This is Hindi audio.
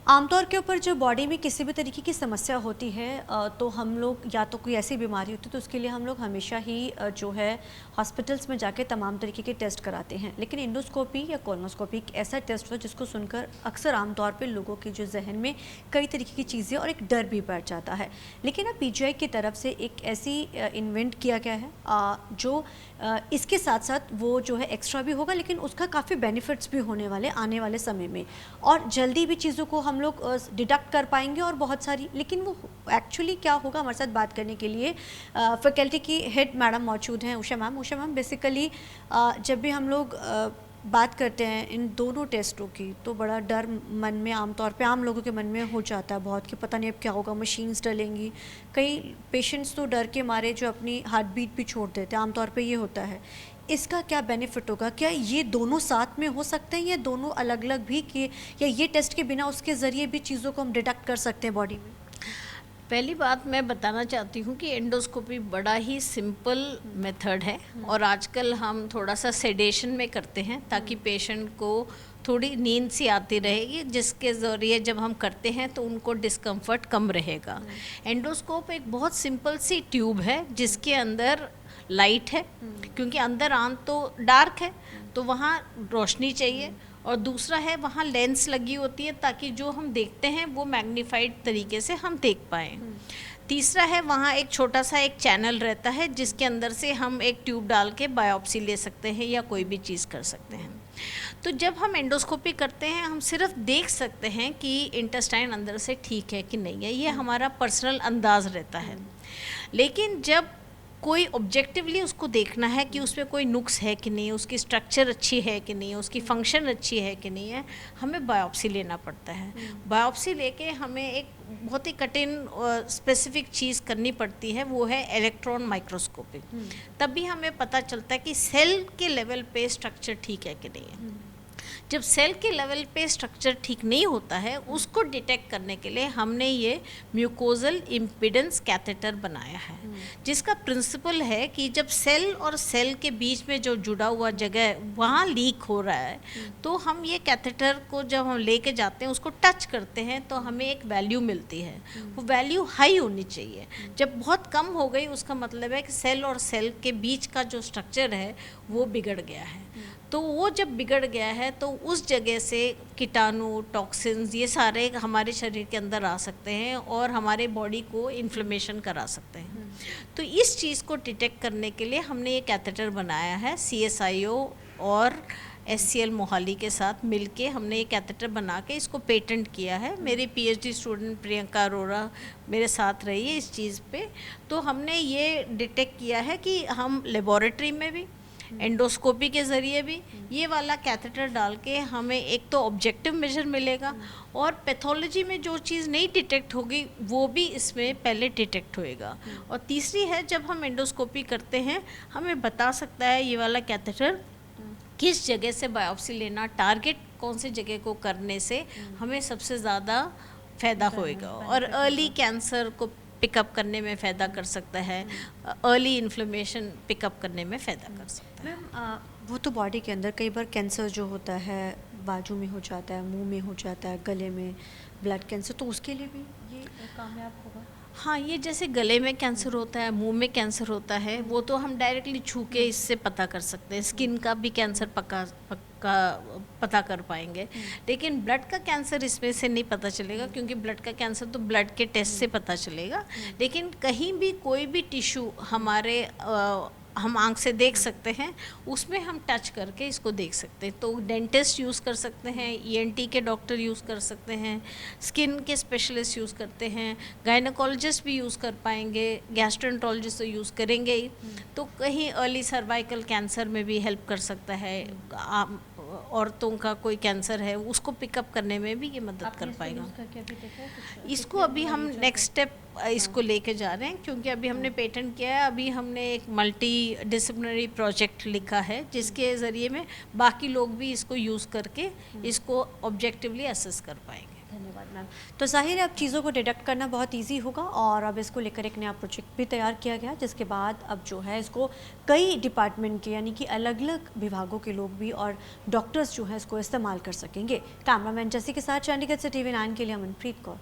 आमतौर के ऊपर जो बॉडी में किसी भी तरीके की समस्या होती है तो हम लोग या तो कोई ऐसी बीमारी होती है तो उसके लिए हम लोग हमेशा ही जो है हॉस्पिटल्स में जाके तमाम तरीके के टेस्ट कराते हैं। लेकिन इंडोस्कोपी या कोलोनोस्कोपी एक ऐसा टेस्ट हो जिसको सुनकर अक्सर आमतौर पे लोगों के जो जहन में कई तरीके की चीज़ें और एक डर भी बैठ जाता है। लेकिन अब पीजीआई की तरफ से एक ऐसी इन्वेंट किया गया है जो इसके साथ साथ वो जो है एक्स्ट्रा भी होगा, लेकिन उसका काफ़ी बेनिफिट्स भी होने वाले आने वाले समय में, और जल्दी भी चीज़ों को हम लोग डिडक्ट कर पाएंगे और बहुत सारी। लेकिन वो एक्चुअली क्या होगा, हमारे साथ बात करने के लिए फैकल्टी की हेड मैडम मौजूद हैं, उषा मैम बेसिकली जब भी हम लोग बात करते हैं इन दोनों टेस्टों की तो बड़ा डर मन में आमतौर पे आम लोगों के मन में हो जाता है बहुत कि पता नहीं अब क्या होगा, मशीन्स डलेंगी। कई पेशेंट्स तो डर के मारे जो अपनी हार्ट बीट भी छोड़ देते हैं, आमतौर पे ये होता है। इसका क्या बेनिफिट होगा, क्या ये दोनों साथ में हो सकते हैं या दोनों अलग अलग भी, कि या ये टेस्ट के बिना उसके ज़रिए भी चीज़ों को हम डिटेक्ट कर सकते हैं बॉडी में? पहली बात मैं बताना चाहती हूँ कि एंडोस्कोपी बड़ा ही सिंपल मेथड है और आजकल हम थोड़ा सा सेडेशन में करते हैं ताकि पेशेंट को थोड़ी नींद सी आती रहेगी, जिसके ज़रिए जब हम करते हैं तो उनको डिस्कम्फर्ट कम रहेगा। एंडोस्कोप एक बहुत सिंपल सी ट्यूब है जिसके अंदर लाइट है, क्योंकि अंदर आंत तो डार्क है तो वहाँ रोशनी चाहिए, और दूसरा है वहाँ लेंस लगी होती है ताकि जो हम देखते हैं वो मैग्नीफाइड तरीके से हम देख पाएँ। तीसरा है वहाँ एक छोटा सा एक चैनल रहता है जिसके अंदर से हम एक ट्यूब डाल के बायोप्सी ले सकते हैं या कोई भी चीज़ कर सकते हैं। तो जब हम एंडोस्कोपी करते हैं हम सिर्फ देख सकते हैं कि इंटेस्टाइन अंदर से ठीक है कि नहीं है, ये हमारा पर्सनल अंदाज़ रहता है। लेकिन जब कोई ऑब्जेक्टिवली उसको देखना है कि उसमें कोई नुक्स है कि नहीं, उसकी स्ट्रक्चर अच्छी है कि नहीं, उसकी फंक्शन अच्छी है कि नहीं है, हमें बायोप्सी लेना पड़ता है। बायोप्सी लेके हमें एक बहुत ही कठिन स्पेसिफिक चीज़ करनी पड़ती है, वो है इलेक्ट्रॉन माइक्रोस्कोपी। तभी हमें पता चलता है कि सेल के लेवल पे स्ट्रक्चर ठीक है कि नहीं है। जब सेल के लेवल पे स्ट्रक्चर ठीक नहीं होता है उसको डिटेक्ट करने के लिए हमने ये म्यूकोजल इम्पिडेंस कैथेटर बनाया है, जिसका प्रिंसिपल है कि जब सेल और सेल के बीच में जो जुड़ा हुआ जगह है वहाँ लीक हो रहा है, तो हम ये कैथेटर को जब हम लेके जाते हैं उसको टच करते हैं तो हमें एक वैल्यू मिलती है। वो वैल्यू हाई होनी चाहिए। जब बहुत कम हो गई उसका मतलब है कि सेल और सेल के बीच का जो स्ट्रक्चर है वो बिगड़ गया है। तो वो जब बिगड़ गया है तो उस जगह से कीटाणु, टॉक्सिन्स, ये सारे हमारे शरीर के अंदर आ सकते हैं और हमारे बॉडी को इन्फ्लेमेशन करा सकते हैं। तो इस चीज़ को डिटेक्ट करने के लिए हमने ये कैथेटर बनाया है। CSIO और SCL मोहाली के साथ मिलके हमने ये कैथेटर बना के इसको पेटेंट किया है। मेरी PhD स्टूडेंट प्रियंका अरोरा मेरे साथ रही है इस चीज़ पे। तो हमने ये डिटेक्ट किया है कि हम लेबॉरेटरी में भी, एंडोस्कोपी के ज़रिए भी ये वाला कैथेटर डाल के हमें एक तो ऑब्जेक्टिव मेजर मिलेगा और पैथोलॉजी में जो चीज़ नहीं डिटेक्ट होगी वो भी इसमें पहले डिटेक्ट होएगा। और तीसरी है, जब हम एंडोस्कोपी करते हैं हमें बता सकता है ये वाला कैथेटर किस जगह से बायोप्सी लेना, टारगेट कौन से जगह को करने से हमें सबसे ज़्यादा फ़ायदा होएगा, और अर्ली कैंसर को पिकअप करने में फ़ायदा कर सकता है, अर्ली इन्फ्लेमेशन पिकअप करने में फ़ायदा कर सकता है। मैम वो तो बॉडी के अंदर कई बार कैंसर जो होता है बाजू में हो जाता है, मुंह में हो जाता है, गले में ब्लड कैंसर, तो उसके लिए भी ये कामयाब होगा? हाँ, ये जैसे गले में कैंसर होता है, मुंह में कैंसर होता है, वो तो हम डायरेक्टली छू के इससे पता कर सकते हैं। स्किन का भी कैंसर पता कर पाएंगे, लेकिन ब्लड का कैंसर इसमें से नहीं पता चलेगा, क्योंकि ब्लड का कैंसर तो ब्लड के टेस्ट से पता चलेगा। लेकिन कहीं भी कोई भी टिश्यू हमारे हम आंख से देख सकते हैं, उसमें हम टच करके इसको देख सकते हैं। तो डेंटिस्ट यूज़ कर सकते हैं, ENT के डॉक्टर यूज़ कर सकते हैं, स्किन के स्पेशलिस्ट यूज़ करते हैं, गायनेकोलॉजिस्ट भी यूज़ कर पाएंगे, गैस्ट्रोएंटरोलॉजिस्ट तो यूज़ करेंगे ही। तो कहीं अर्ली सर्वाइकल कैंसर में भी हेल्प कर सकता है। औरतों का कोई कैंसर है उसको पिकअप करने में भी ये मदद कर पाएगा। इसको अभी हम नेक्स्ट स्टेप इसको लेके जा रहे हैं, क्योंकि अभी हमने पेटेंट किया है। अभी हमने एक मल्टी डिसिप्लिनरी प्रोजेक्ट लिखा है जिसके ज़रिए में बाकी लोग भी इसको यूज़ करके इसको ऑब्जेक्टिवली असेस कर पाएंगे। धन्यवाद मैम। तो ज़ाहिर है अब चीज़ों को डिटेक्ट करना बहुत इजी होगा और अब इसको लेकर एक नया प्रोजेक्ट भी तैयार किया गया, जिसके बाद अब जो है इसको कई डिपार्टमेंट के यानी कि अलग अलग विभागों के लोग भी और डॉक्टर्स जो हैं इसको इस्तेमाल कर सकेंगे। कैमरामैन जैसी के साथ चंडीगढ़ से TV9 के लिए अमनप्रीत कौर।